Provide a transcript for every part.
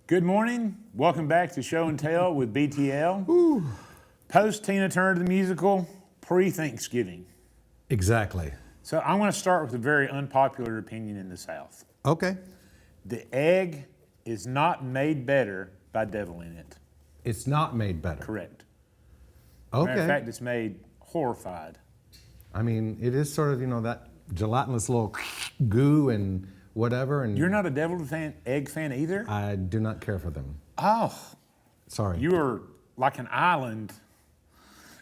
Good morning. Welcome back to Show and Tell with BTL. Ooh. Post Tina Turner the musical, pre-Thanksgiving. Exactly. So I'm going to start with a very unpopular opinion in the South. Okay. The egg is not made better by devil in it. It's not made better. Correct. Okay. Matter of fact, it's made horrified. I mean, it is sort of, that gelatinous little goo and whatever. And You're not a deviled egg fan either? I do not care for them. Oh. Sorry. You're like an island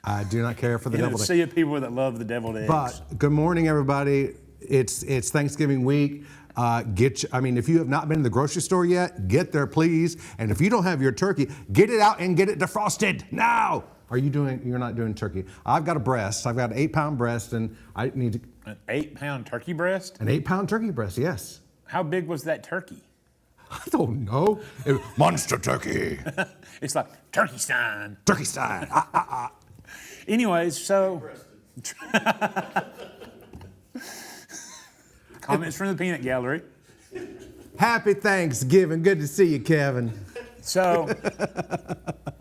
I do not care for the in a deviled egg. sea of people that love the deviled eggs. But good morning, everybody. It's Thanksgiving week. If you have not been to the grocery store yet, get there, please. And if you don't have your turkey, get it out and get it defrosted now. You're not doing turkey. I've got a breast. I've got an 8-pound breast, and I need to. An 8-pound turkey breast? An 8-pound turkey breast, yes. How big was that turkey? I don't know. Monster turkey. It's like turkey stein. Turkey stein. Anyways, so comments from the peanut gallery. Happy Thanksgiving. Good to see you, Kevin. So,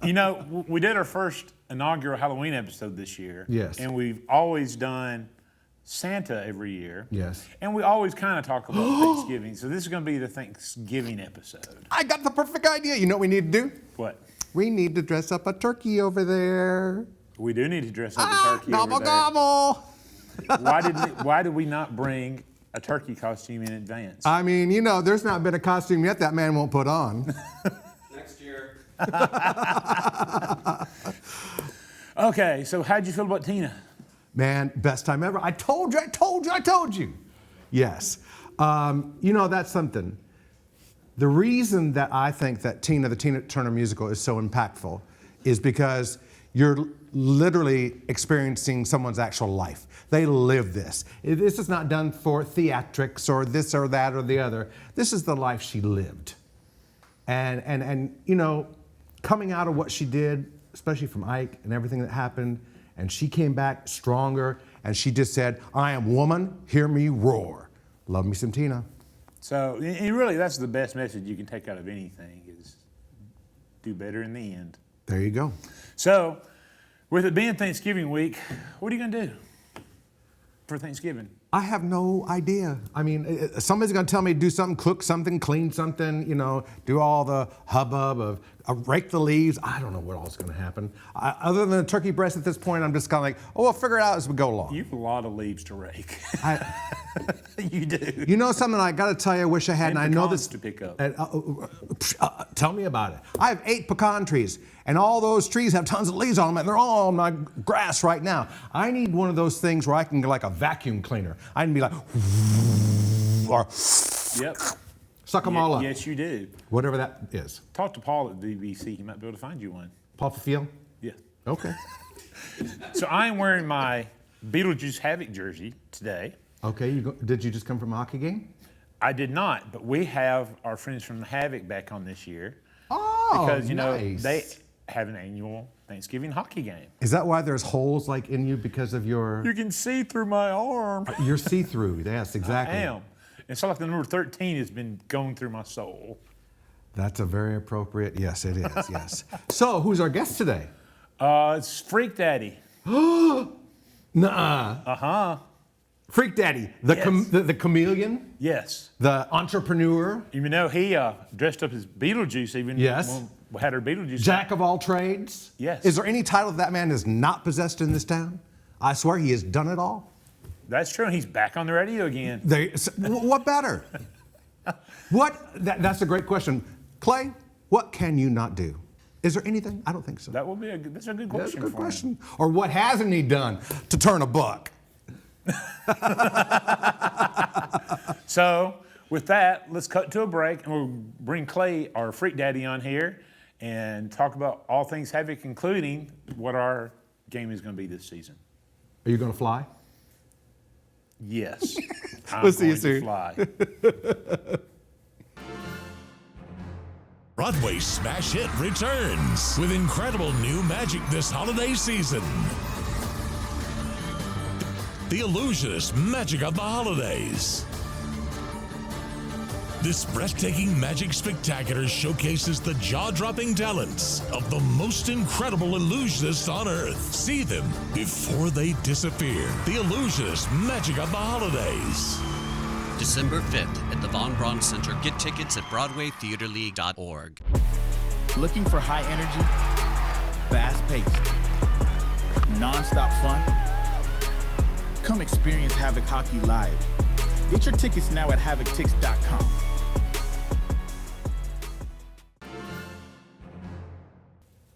we did our first inaugural Halloween episode this year. Yes. And we've always done Santa every year. Yes. And we always kind of talk about Thanksgiving. So this is going to be the Thanksgiving episode. I got the perfect idea. You know what we need to do? What? We need to dress up a turkey over there. We do need to dress up a turkey Gobble, over there. gobble. Why did we not bring a turkey costume in advance? I mean, there's not been a costume yet that man won't put on. Next year. Okay, so how'd you feel about Tina? Man, best time ever. I told you. Yes. That's something. The reason that I think that the Tina Turner musical is so impactful is because you're literally experiencing someone's actual life. They live this. This is not done for theatrics or this or that or the other. This is the life she lived. And coming out of what she did, especially from Ike and everything that happened, and she came back stronger, and she just said, I am woman, hear me roar. Love me some Tina. So, and really, that's the best message you can take out of anything is do better in the end. There you go. So, with it being Thanksgiving week, what are you going to do for Thanksgiving? I have no idea. I mean, somebody's going to tell me to do something, cook something, clean something, do all the hubbub of rake the leaves. I don't know what all's going to happen. Other than a turkey breast at this point, I'm just kind of like, we'll figure it out as we go along. You have a lot of leaves to rake. You do. You know something I got to tell you, I wish I had, and I know this to pick up. Tell me about it. I have 8 pecan trees, and all those trees have tons of leaves on them, and they're all on my grass right now. I need one of those things where I can go like a vacuum cleaner. I can be like, or Yep. Suck them all up. Yes, you do. Whatever that is. Talk to Paul at BBC. He might be able to find you one. Paul Field? Yeah. Okay. So I am wearing my Beetlejuice Havoc jersey today. Okay. Did you just come from a hockey game? I did not, but we have our friends from the Havoc back on this year. Oh, Because, nice. they have an annual Thanksgiving hockey game. Is that why there's holes like in you because of your... You can see through my arm. You're see-through. Yes, exactly. I am. It's like the number 13 has been going through my soul. That's a very appropriate... Yes, it is. Yes. So, who's our guest today? It's FREAKDADDY. Nuh-uh. Uh-huh. FREAKDADDY, Yes. the chameleon, Yes. the entrepreneur, Even though he dressed up as Beetlejuice even Yes. when we had our Beetlejuice. jack of all trades. Yes. Is there any title that man has not possessed in this town? I swear he has done it all. That's true. He's back on the radio again. What better? That's a great question. Clay, what can you not do? Is there anything? I don't think so. That's a good That's a question. good for question. him. Or what hasn't he done to turn a buck? So with that, let's cut to a break and we'll bring Clay, our FREAKDADDY, on here and talk about all things Havoc, including what our game is going to be this season. Are you going to fly? Yes. I'm We'll see you going to soon. fly. Broadway smash hit returns with incredible new magic this holiday season. The illusionist magic of the holidays. This breathtaking magic spectacular showcases the jaw-dropping talents of the most incredible illusionists on Earth. See them before they disappear. The Illusionist Magic of the Holidays. December 5th at the Von Braun Center. Get tickets at BroadwayTheaterLeague.org. Looking for high energy, fast-paced, non-stop fun? Come experience Havoc Hockey live. Get your tickets now at HavocTix.com.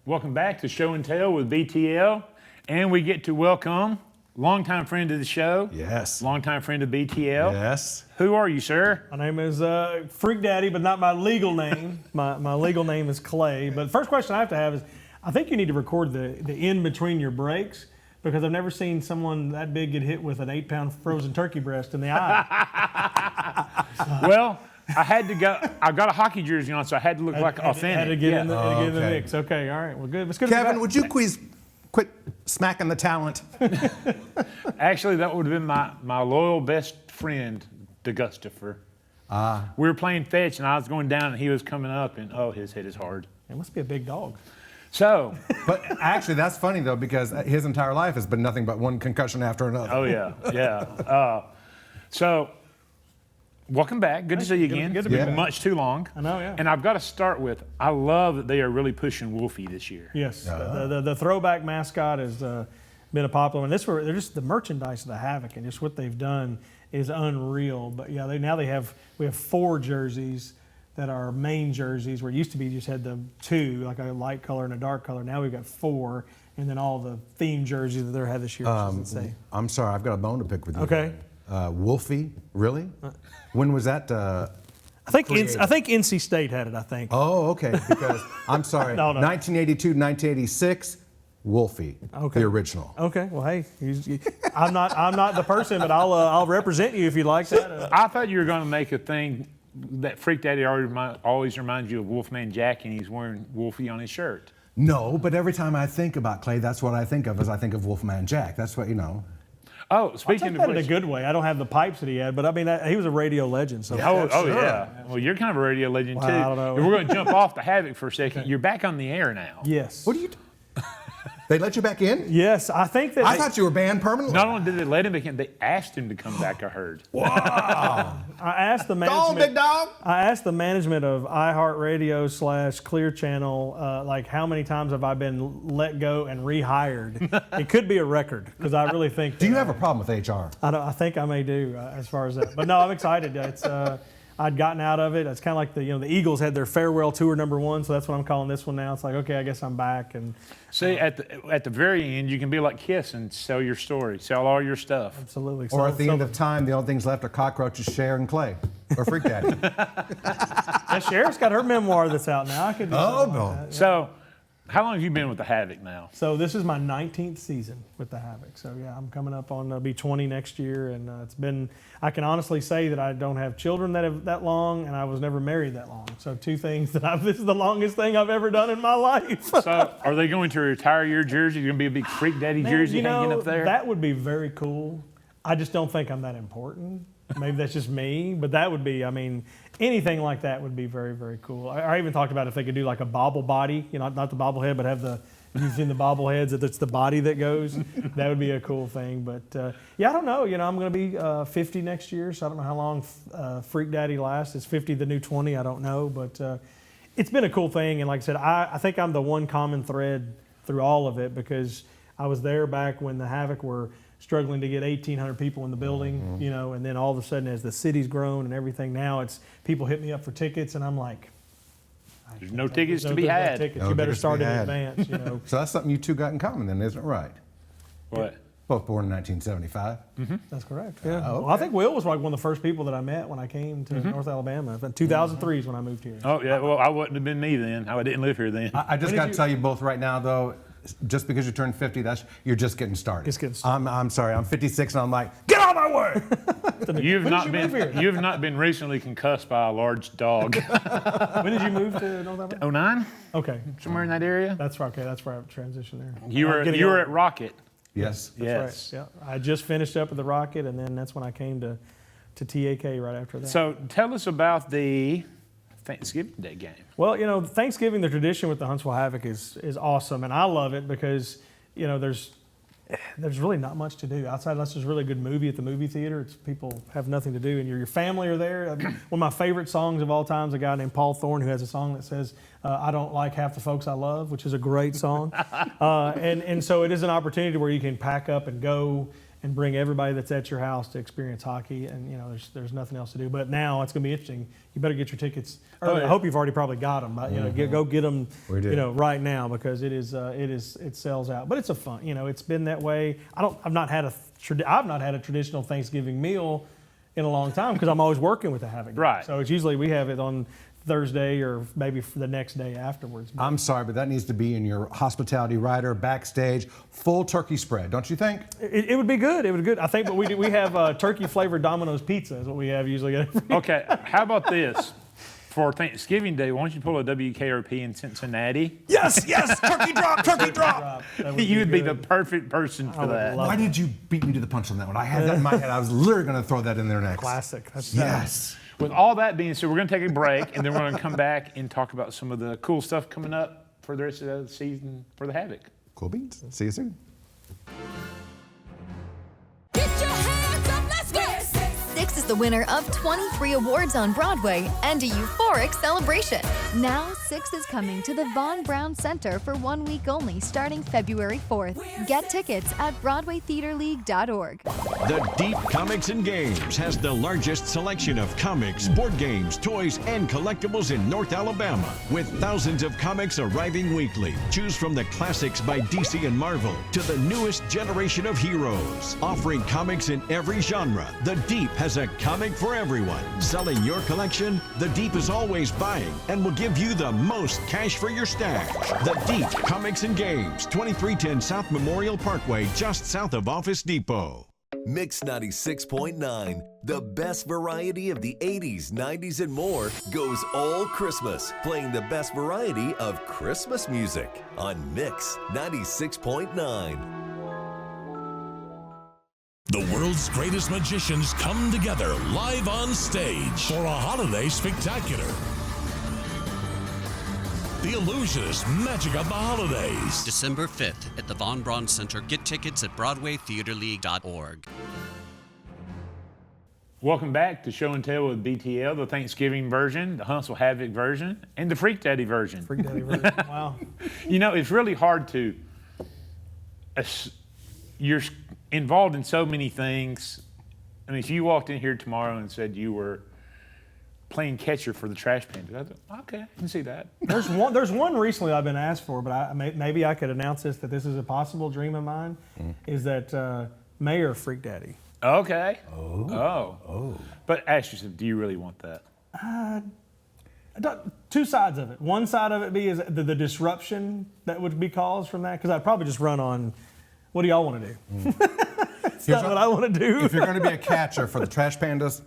Welcome back to Show and Tell with BTL, and we get to welcome longtime friend of the show. Yes. Longtime friend of BTL. Yes. Who are you, sir? My name is FREAKDADDY, but not my legal name. My legal name is Clay. But the first question I have to have is, I think you need to record the in between your breaks, because I've never seen someone that big get hit with an 8-pound frozen turkey breast in the eye. Well, I had to go. I got a hockey jersey on, so I had to look like authentic. Had to get in the okay. mix. Okay, all right. Well, good. It's good to be Kevin, back. would you please quit smacking the talent? Actually, that would have been my loyal best friend, DeGustafer. We were playing fetch, and I was going down, and he was coming up, and his hit is hard. It must be a big dog. So, But actually, that's funny, though, because his entire life has been nothing but one concussion after another. yeah. So, welcome back. Good to see you again. good to It's be been back. much too long. I know, yeah. And I've got to start with, I love that they are really pushing Wolfie this year. Yes, the throwback mascot has been a popular one. They're just the merchandise of the Havoc and just what they've done is unreal. But yeah, we have 4 jerseys that are main jerseys, where it used to be just had the 2, like a light color and a dark color. Now we've got 4, and then all the theme jerseys that they had this year. I'm sorry, I've got a bone to pick with you. Okay. Wolfie, really? When was that? I think NC State had it. I think. Oh, okay. Because I'm sorry, No. 1982, 1986, Wolfie, Okay. the original. Okay. Well, hey, I'm not the person, but I'll represent you if you like that. I thought you were going to make a thing that Freak Daddy always reminds you of Wolfman Jack, and he's wearing Wolfie on his shirt. No, but every time I think about Clay, that's what I think of, is I think of Wolfman Jack. That's what, Oh, I speaking take of that in a which, good way. I don't have the pipes that he had, but I mean, he was a radio legend. So yeah. Well, you're kind of a radio legend Well, too. I don't know. And we're going to jump off the Havoc for a second. You're back on the air now. Yes. What do you? They let you back in? Yes, I think that. I thought you were banned permanently. Not only did they let him back in, they asked him to come back. I heard. I asked the Go on, management. big dog. I asked the management of iHeartRadio / Clear Channel, like, how many times have I been let go and rehired? It could be a record, because I really think. Do you have a problem with HR? I think I may do as far as that. But no, I'm excited. It's I'd gotten out of it. It's kind of like the Eagles had their farewell tour #1, so that's what I'm calling this one now. It's like, okay, I guess I'm back. And See, at the very end, you can be like Kiss and sell your story, sell all your stuff. absolutely. Or at the end of time, the only things left are cockroaches, Cher, and Clay. Or Freak Daddy. Cher's got her memoir that's out now. I could do something like that. So, how long have you been with the Havoc now? So this is my 19th season with the Havoc. So yeah, I'm coming up on be 20 next year, and it's been. I can honestly say that I don't have children that have that long, and I was never married that long. So 2 things that this is the longest thing I've ever done in my life. So, are they going to retire your jersey? Going to be a big Freak Daddy jersey hanging up there? That would be very cool. I just don't think I'm that important. Maybe that's just me, but that would be. I mean, anything like that would be very, very cool. I even talked about if they could do like a bobble body, not the bobblehead, but have using the bobbleheads, that it's the body that goes. That would be a cool thing. But yeah, I don't know. I'm going to be 50 next year, so I don't know how long Freak Daddy lasts. Is 50 the new 20? I don't know, but it's been a cool thing. And like I said, I think I'm the one common thread through all of it, because I was there back when the Havoc were struggling to get 1,800 people in the building, and then all of a sudden, as the city's grown and everything, now it's people hit me up for tickets, and I'm like, There's no tickets to be there's no had. tickets. No You better tickets to start be in had. advance. So that's something you two got in common then, isn't it right? What? Both born in 1975. That's correct. Yeah. Oh, Well, I think Will was like one of the first people that I met when I came to North Alabama. 2003 is when I moved here. Oh, yeah. Well, I wouldn't have been me then. I didn't live here then. I just got to tell you both right now, though, just because you turned 50, you're just getting started. Just getting started. I'm sorry, I'm 56 and I'm like, get out of my way! You've When did you move here? you've not been recently concussed by a large dog. When did you move to North Alabama? 09? Okay. Somewhere in that area? That's right. Okay, that's where I transitioned there. You were Getting you were old. at Rocket. Yes. Yes. Right. Yeah. I just finished up at the Rocket, and then that's when I came to to TAK right after that. So tell us about the Thanksgiving Day game. Well, Thanksgiving, the tradition with the Huntsville Havoc is awesome, and I love it because, there's really not much to do outside unless there's a really good movie at the movie theater. People have nothing to do, and your family are there. One of my favorite songs of all time is a guy named Paul Thorne who has a song that says, I don't like half the folks I love, which is a great song. And so it is an opportunity where you can pack up and go and bring everybody that's at your house to experience hockey, and there's nothing else to do. But now it's going to be interesting. You better get your tickets early. I hope you've already probably got them. But, go get them. Right now because it sells out. But it's a fun. It's been that way. I've not had a traditional Thanksgiving meal in a long time because I'm always working with the Havoc. Right. So it's usually we have it on Thursday or maybe for the next day afterwards. I'm sorry, but that needs to be in your hospitality rider, backstage, full turkey spread, don't you think? It would be good. It would be good. I think, but we have turkey flavored Domino's pizza is what we have usually. Okay, how about this? For Thanksgiving Day, why don't you pull a WKRP in Cincinnati? Yes, turkey drop, turkey drop. You would be the perfect person for that. Why did you beat me to the punch on that one? I had that in my head. I was literally going to throw that in there next. Classic. Yes. With all that being said, we're going to take a break, and then we're going to come back and talk about some of the cool stuff coming up for the rest of the season for the Havoc. Cool beans. See you soon. Get your hands up, let's go! Six is the winner of 23 awards on Broadway and a euphoric celebration. Now, Six is coming to the Von Braun Center for 1 week only, starting February 4th. Get tickets at BroadwayTheaterLeague.org. The Deep Comics and Games has the largest selection of comics, board games, toys, and collectibles in North Alabama, with thousands of comics arriving weekly. Choose from the classics by DC and Marvel to the newest generation of heroes. Offering comics in every genre, The Deep has a comic for everyone. Selling your collection, The Deep is always buying and will give you the most cash for your stash. The Deep Comics and Games, 2310 South Memorial Parkway, just south of Office Depot. Mix 96.9, the best variety of the 80s, 90s, and more, goes all Christmas, playing the best variety of Christmas music on Mix 96.9. The world's greatest magicians come together live on stage for a holiday spectacular. The Illusionist Magic of the Holidays. December 5th at the Von Braun Center. Get tickets at BroadwayTheaterLeague.org. Welcome back to Show and Tell with BTL, the Thanksgiving version, the Huntsville Havoc version, and the Freak Daddy version. Freak Daddy version. Wow. It's really hard to. You're involved in so many things. I mean, if you walked in here tomorrow and said you were playing catcher for the Trash Panda, I thought, okay, I can see that. There's one recently I've been asked for, but maybe I could announce this, that this is a possible dream of mine, is that Mayor Freak Daddy. Okay. Oh. But ask yourself, do you really want that? Two sides of it. One side of it is the disruption that would be caused from that, because I'd probably just run on, what do y'all want to do? That's not what I want to do. If you're going to be a catcher for the Trash Pandas,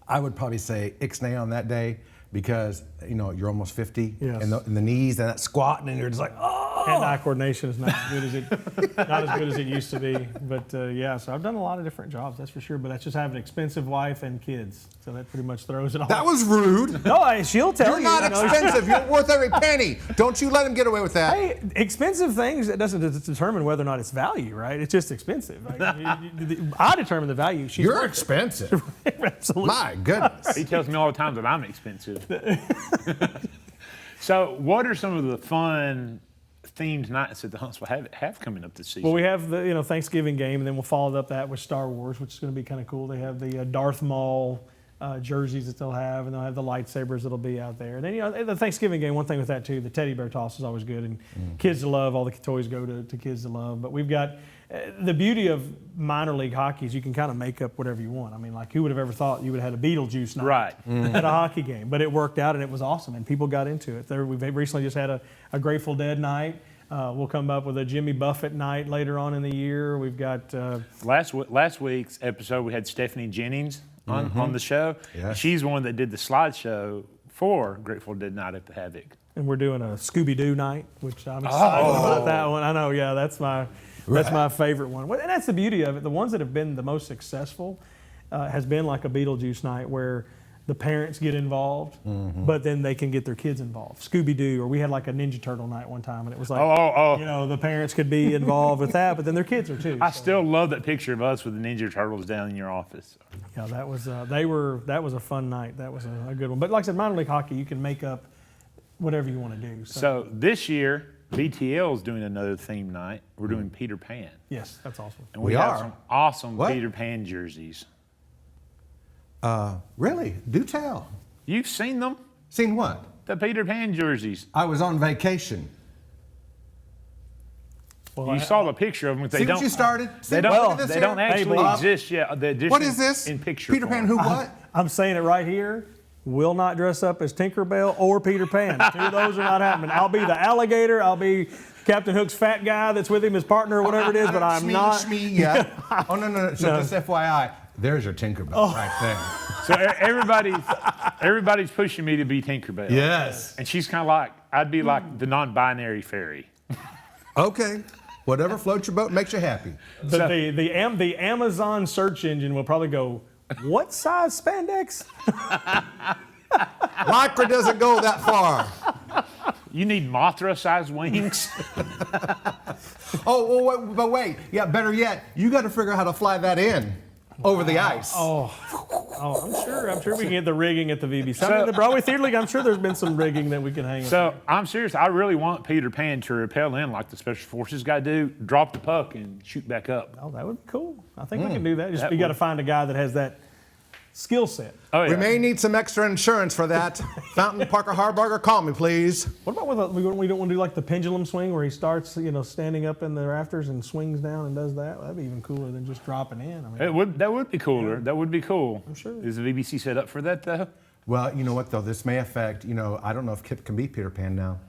I would probably say ixnay on that day because, you're almost 50 yes. and the knees and that squatting and you're just like, oh. Hand-eye coordination is not as good as it used to be. But so I've done a lot of different jobs, that's for sure. But that's just having an expensive wife and kids. So that pretty much throws it all. That was rude. No, she'll tell you. You're not expensive. You're worth every penny. Don't you let him get away with that. Hey, expensive things, that doesn't determine whether or not it's value, right? It's just expensive. Like, I determine the value. You're expensive. Absolutely. My goodness. He tells me all the time that I'm expensive. So what are some of the fun themed nights that the Huntsville have coming up this season? Well, we have the Thanksgiving game, and then we'll follow up that with Star Wars, which is going to be kind of cool. They have the Darth Maul jerseys that they'll have, and they'll have the lightsabers that'll be out there. And then the Thanksgiving game, one thing with that too, the teddy bear toss is always good, and kids to love. All the toys go to kids to love. But we've got the beauty of minor league hockey is you can kind of make up whatever you want. I mean, like who would have ever thought you would have had a Beetlejuice night at a hockey game? But it worked out, and it was awesome, and people got into it. We've recently just had a Grateful Dead night. We'll come up with a Jimmy Buffett night later on in the year. We've got last week's episode we had Stephanie Jennings on the show. Yes. She's the one that did the slideshow for Grateful Dead Night at the Havoc. And we're doing a Scooby-Doo night, which I'm excited about that one. I know, yeah, that's my favorite one. And that's the beauty of it. The ones that have been the most successful has been like a Beetlejuice night where the parents get involved, but then they can get their kids involved. Scooby-Doo, or we had like a Ninja Turtle night one time, and it was like, you know, the parents could be involved with that, but then their kids are too. I still love that picture of us with the Ninja Turtles down in your office. Yeah, that was that was a fun night. That was a good one. But like I said, minor league hockey, you can make up whatever you want to do. So this year, BTL is doing another theme night. We're doing Peter Pan. Yes, that's awesome. And we have some awesome Peter Pan jerseys. Really? Do tell. You've seen them? Seen what? The Peter Pan jerseys. I was on vacation. Well, You saw the picture of them. They See don't, what you started? They don't actually exist yet. They're just What is this? In picture Peter form. Pan who what? I'm saying it right here. Will not dress up as Tinkerbell or Peter Pan. 2 of those are not happening. I'll be the alligator. I'll be Captain Hook's fat guy that's with him, his partner, or whatever it is, but I'm not. Yeah. Oh, no. So just FYI, there's your Tinkerbell right there. So everybody's pushing me to be Tinkerbell. Yes. And she's kind of like, I'd be like the non-binary fairy. Okay. Whatever floats your boat makes you happy. The Amazon search engine will probably go, what size spandex? Lycra doesn't go that far. You need Mothra-sized wings. Oh, well, but wait. Yeah, better yet, you got to figure out how to fly that in over the ice. Oh, I'm sure we can get the rigging at the VBC. I mean, the Broadway Theater League, I'm sure there's been some rigging that we can hang. So I'm serious. I really want Peter Pan to rappel in like the Special Forces guy do, drop the puck and shoot back up. Oh, that would be cool. I think we can do that. Just you got to find a guy that has that skill set. Oh, yeah. We may need some extra insurance for that. Fountain Parker Harburger, call me, please. What about we don't want to do like the pendulum swing where he starts, standing up in the rafters and swings down and does that? That'd be even cooler than just dropping in. I mean, That would be cooler. Yeah. That would be cool. I'm sure. Is the BBC set up for that though? Well, you know what though? This may affect. I don't know if Kip can be Peter Pan now.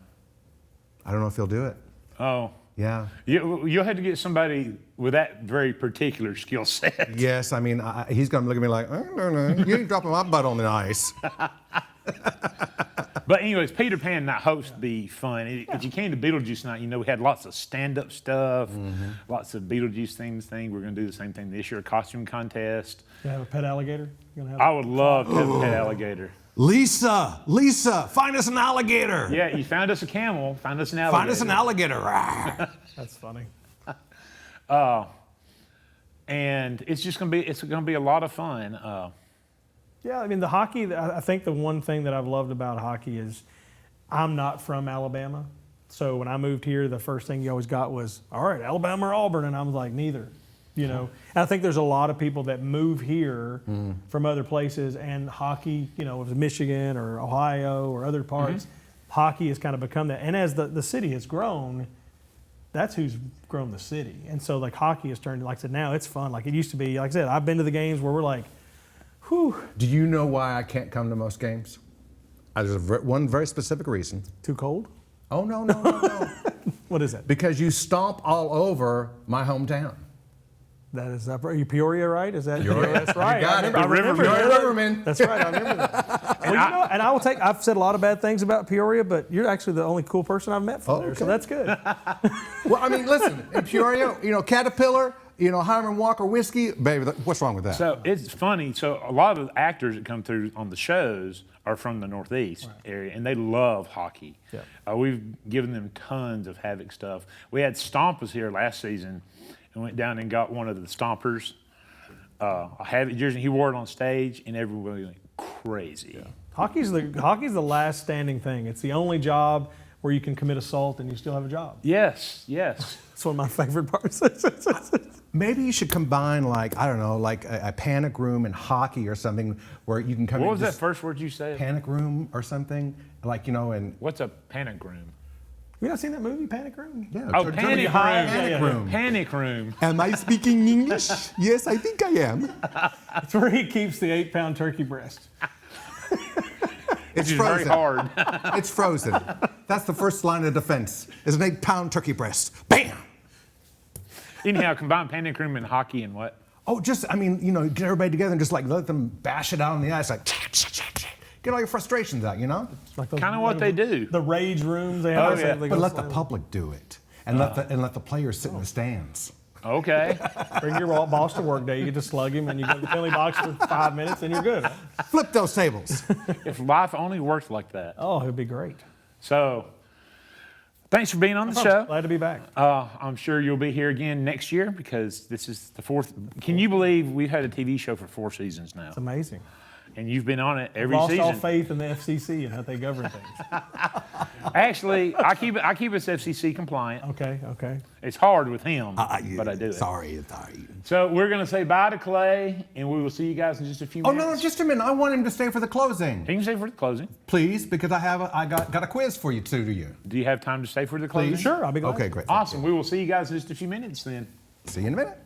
I don't know if he'll do it. Oh. Yeah. You'll have to get somebody with that very particular skill set. Yes, I mean, he's going to look at me like, I don't know, you ain't dropping my butt on the ice. But anyways, Peter Pan night host be fun. If you came to Beetlejuice night, we had lots of stand-up stuff, lots of Beetlejuice things. We're going to do the same thing this year, a costume contest. You have a pet alligator? I would love to have a pet alligator. Lisa, find us an alligator. Yeah, you found us a camel, find us an alligator. Find us an alligator. That's funny. And it's just going to be a lot of fun. Yeah, I mean, the hockey, I think the one thing that I've loved about hockey is I'm not from Alabama. So when I moved here, the first thing you always got was, all right, Alabama or Auburn? And I was like, neither. And I think there's a lot of people that move here from other places, and hockey, if it's Michigan or Ohio or other parts, hockey has kind of become that. And as the city has grown, that's who's grown the city. And so like hockey has turned, like I said, now it's fun. Like it used to be, like I said, I've been to the games where we're like, whew. Do you know why I can't come to most games? There's one very specific reason. Too cold? Oh, no. What is that? Because you stomp all over my hometown. That is that. Are you Peoria, right? Is that? Peoria. That's right. You got it. I remember Riverman. That's right. I remember that. Well, and I will take. I've said a lot of bad things about Peoria, but you're actually the only cool person I've met from there, so that's good. Well, I mean, listen, in Peoria, Caterpillar, Hiram Walker whiskey, baby. What's wrong with that? So it's funny. So a lot of the actors that come through on the shows are from the Northeast area, and they love hockey. Yeah. We've given them tons of Havoc stuff. We had Stompers here last season, and went down and got one of the Stompers a Havoc jersey. He wore it on stage, and everybody went crazy. Yeah. Hockey's the last standing thing. It's the only job where you can commit assault and you still have a job. Yes. It's one of my favorite parts. Maybe you should combine, like a panic room and hockey or something, where you can come in. What was that first word you said? Panic room or something, and. What's a panic room? You not seen that movie, Panic Room? Yeah. Oh, Panic Room. Panic Room. Panic Room. Am I speaking English? Yes, I think I am. It's where he keeps the 8-pound turkey breast. It's frozen. Very hard. It's frozen. That's the first line of defense, is an 8-pound turkey breast. Bam! Anyhow, combine Panic Room and hockey and what? Oh, get everybody together and just let them bash it out on the ice, get all your frustrations out, Like kind of what they do. The rage rooms they have. But let the public do it, and let the players sit in the stands. Okay. Bring your boss to work day. You get to slug him, and you go to the penalty box for 5 minutes, and you're good. Flip those tables. If life only worked like that. Oh, it'd be great. So, thanks for being on the show. Glad to be back. I'm sure you'll be here again next year because this is the 4th. Can you believe we've had a TV show for 4 seasons now? It's amazing. And you've been on it every Lost season. all faith in the FCC and how they govern things. Actually, I keep us FCC compliant. Okay. It's hard with him, but I do it. Sorry. So we're going to say bye to Clay, and we will see you guys in just a few Oh, minutes. no, just a minute. I want him to stay for the closing. He can stay for the closing. Please, because I got a quiz for you two to you. Do you have time to stay for the closing? Please. Sure, I'll be glad. Okay, great. Awesome. We will see you guys in just a few minutes then. See you in a minute.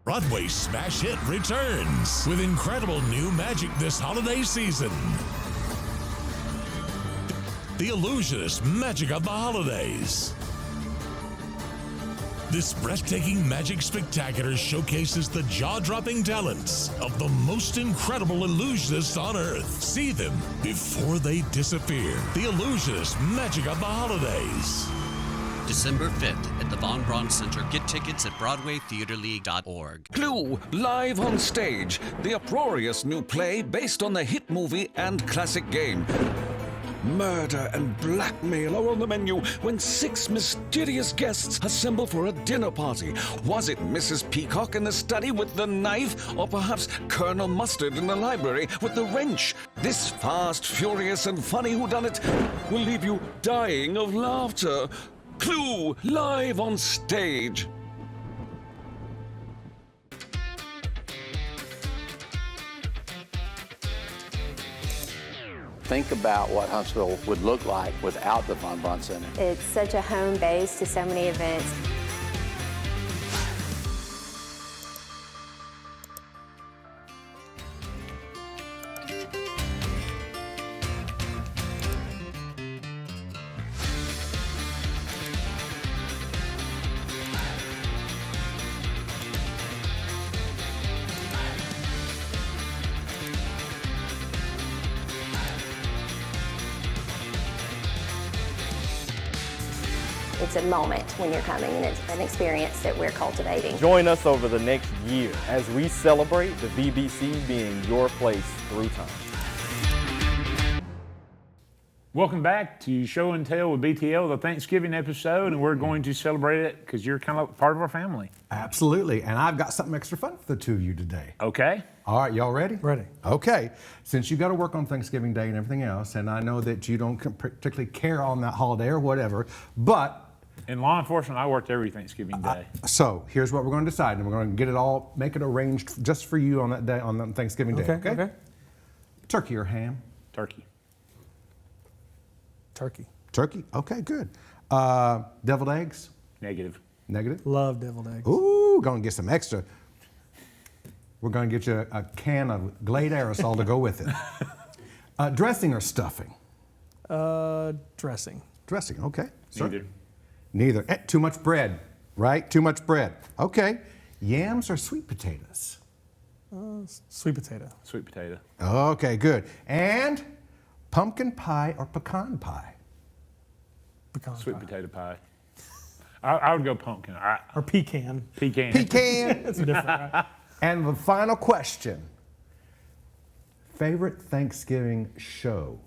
Broadway smash hit returns with incredible new magic this holiday season. The illusionist magic of the holidays. This breathtaking magic spectacular showcases the jaw-dropping talents of the most incredible illusionists on Earth. See them before they disappear. The illusionist magic of the holidays. December 5th at the Von Braun Center. Get tickets at BroadwayTheaterLeague.org. Clue, live on stage. The uproarious new play based on the hit movie and classic game. Murder and blackmail are on the menu when 6 mysterious guests assemble for a dinner party. Was it Mrs. Peacock in the study with the knife, or perhaps Colonel Mustard in the library with the wrench? This fast, furious, and funny whodunit will leave you dying of laughter. Clue, live on stage. Think about what Huntsville would look like without the Von Braun Center. It's such a home base to so many events. It's a moment when you're coming, and it's an experience that we're cultivating. Join us over the next year as we celebrate the VBC being your place through time. Welcome back to Show and Tell with BTL, the Thanksgiving episode, and we're going to celebrate it because you're kind of part of our family. Absolutely, and I've got something extra fun for the two of you today. Okay. All right, y'all ready? Ready. Okay, since you got to work on Thanksgiving Day and everything else, and I know that you don't particularly care on that holiday or whatever, but in law enforcement, I worked every Thanksgiving Day. So here's what we're going to decide, and we're going to get it all, make it arranged just for you on that day, on that Thanksgiving Day. Okay. Turkey or ham? Turkey. Turkey. Turkey. Okay, good. Deviled eggs? Negative. Negative. Love deviled eggs. Ooh, going to get some extra. We're going to get you a can of Glade aerosol to go with it. Dressing or stuffing? Dressing. Dressing. Okay. Neither. Neither. Too much bread, right? Too much bread. Okay. Yams or sweet potatoes? Sweet potato. Sweet potato. Okay, good. And pumpkin pie or pecan pie? Pecan Sweet pie. potato pie. I would go pumpkin. Or pecan. Pecan. Pecan. That's different, right? And the final question. Favorite Thanksgiving show?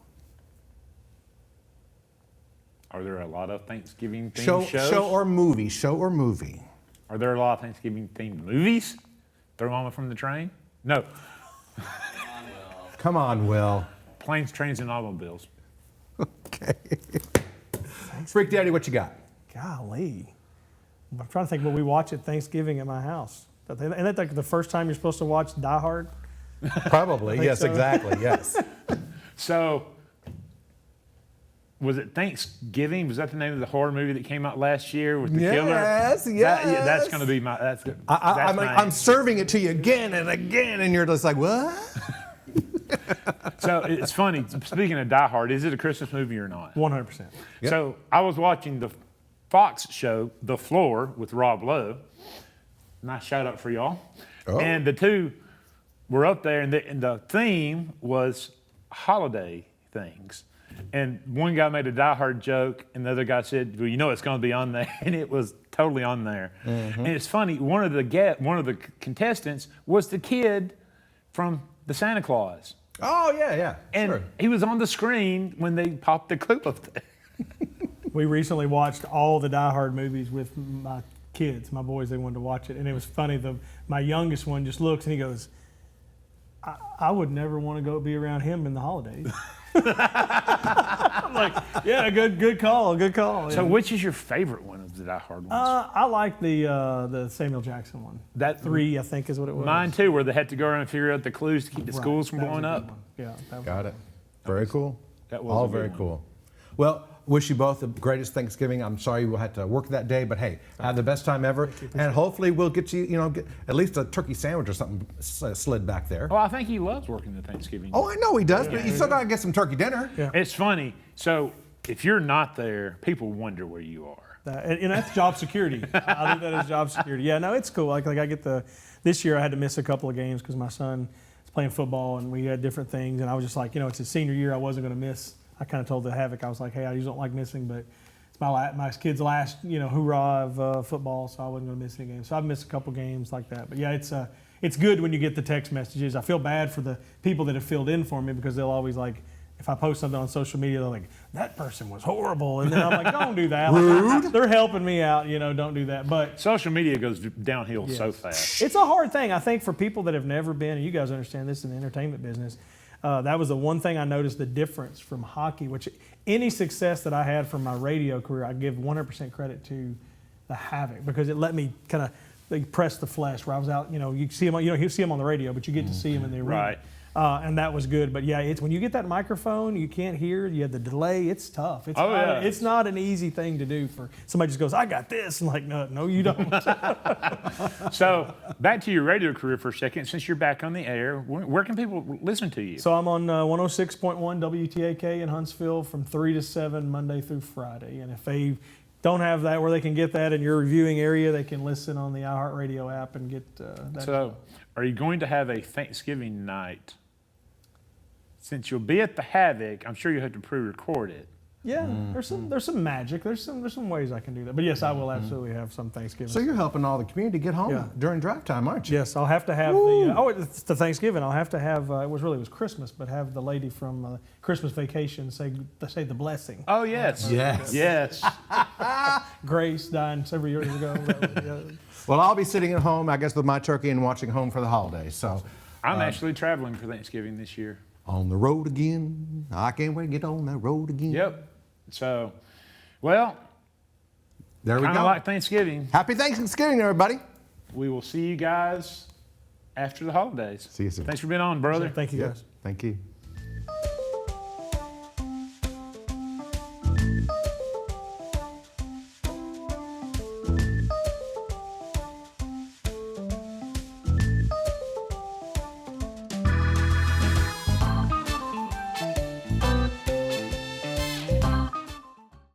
Are there a lot of Thanksgiving themed shows? Show or movie? Show or movie? Are there a lot of Thanksgiving themed movies? Throw Mama from the Train? No. Come on, Will. Planes, Trains, and Automobiles. Okay. Freak Daddy, what you got? Golly. I'm trying to think what we watch at Thanksgiving at my house. Isn't that like the first time you're supposed to watch Die Hard? Probably. Yes, so. Exactly. Yes. So, was it Thanksgiving? Was that the name of the horror movie that came out last year with the killer? Yes. That's going to be my. That's good. I'm serving it to you again and again, and you're just like, what? So it's funny. Speaking of Die Hard, is it a Christmas movie or not? 100%. Yep. So I was watching the Fox show, The Floor, with Rob Lowe. Nice shout out for y'all. Oh. And the two were up there, and the theme was holiday things. And one guy made a Die Hard joke, and the other guy said, well, you know it's going to be on there. And it was totally on there. And it's funny. One of the contestants was the kid from the Santa Claus. Oh yeah, and sure. he was on the screen when they popped the clip up there. We recently watched all the Die Hard movies with my kids, my boys. They wanted to watch it, and it was funny. My youngest one just looks and he goes, I would never want to go be around him in the holidays. I'm like, yeah, good call. So which is your favorite one of the Die Hard ones? I like the Samuel Jackson one. That 3, I think, is what it was. Mine too, where they had to go around and figure out the clues to keep the schools from That was blowing a good up. one. Yeah, that was Got it. Very cool. That was all a good very one. cool. Well, wish you both the greatest Thanksgiving. I'm sorry you will have to work that day, but hey, have the best time ever. And hopefully we'll get you, get at least a turkey sandwich or something slid back there. Oh, I think he loves working the Thanksgiving. Oh, I know he does, but you still got to get some turkey dinner. Yeah. It's funny. So if you're not there, people wonder where you are. That's job security. I think that is job security. Yeah, no, it's cool. Like I get this year I had to miss a couple of games because my son was playing football and we had different things, and I was just like, it's his senior year, I wasn't going to miss. I kind of told the Havoc, I was like, hey, I usually don't like missing, but it's my kid's last, hoorah of football, so I wasn't going to miss any games. So I've missed a couple games like that. But yeah, it's good when you get the text messages. I feel bad for the people that have filled in for me because they'll always like, if I post something on social media, they're like, that person was horrible. And then I'm like, don't do that. Like, they're helping me out, don't do that. But social media goes downhill so fast. It's a hard thing, I think, for people that have never been, and you guys understand this in the entertainment business. That was the one thing I noticed the difference from hockey, which any success that I had from my radio career, I give 100% credit to the Havoc because it let me kind of press the flesh where I was out, you see him, you see him on the radio, but you get to see him in the arena. Right. And that was good. But yeah, it's when you get that microphone, you can't hear, you have the delay, it's tough. It's not an easy thing to do for somebody just goes, I got this. And like, no, you don't. So back to your radio career for a second. Since you're back on the air, where can people listen to you? So I'm on 106.1 WTAK in Huntsville from 3 to 7 Monday through Friday. And if they don't have that where they can get that in your reviewing area, they can listen on the iHeartRadio app and get that. So are you going to have a Thanksgiving night? Since you'll be at the Havoc, I'm sure you have to pre-record it. Yeah, there's some magic. There's some ways I can do that. But yes, I will absolutely have some Thanksgiving. So you're helping all the community get home during drive time, aren't you? Yes, I'll have to have it's the Thanksgiving. I'll have to have it was Christmas, but have the lady from Christmas Vacation say the blessing. Oh yes, yes. Grace died several years ago. Well, I'll be sitting at home, I guess, with my turkey and watching Home for the Holidays. So I'm actually traveling for Thanksgiving this year. On the road again. I can't wait to get on that road again. Yep. So, well, there we go. Kind of like Thanksgiving. Happy Thanksgiving, everybody. We will see you guys after the holidays. See you soon. Thanks for being on, brother. Thank you, guys. Thank you.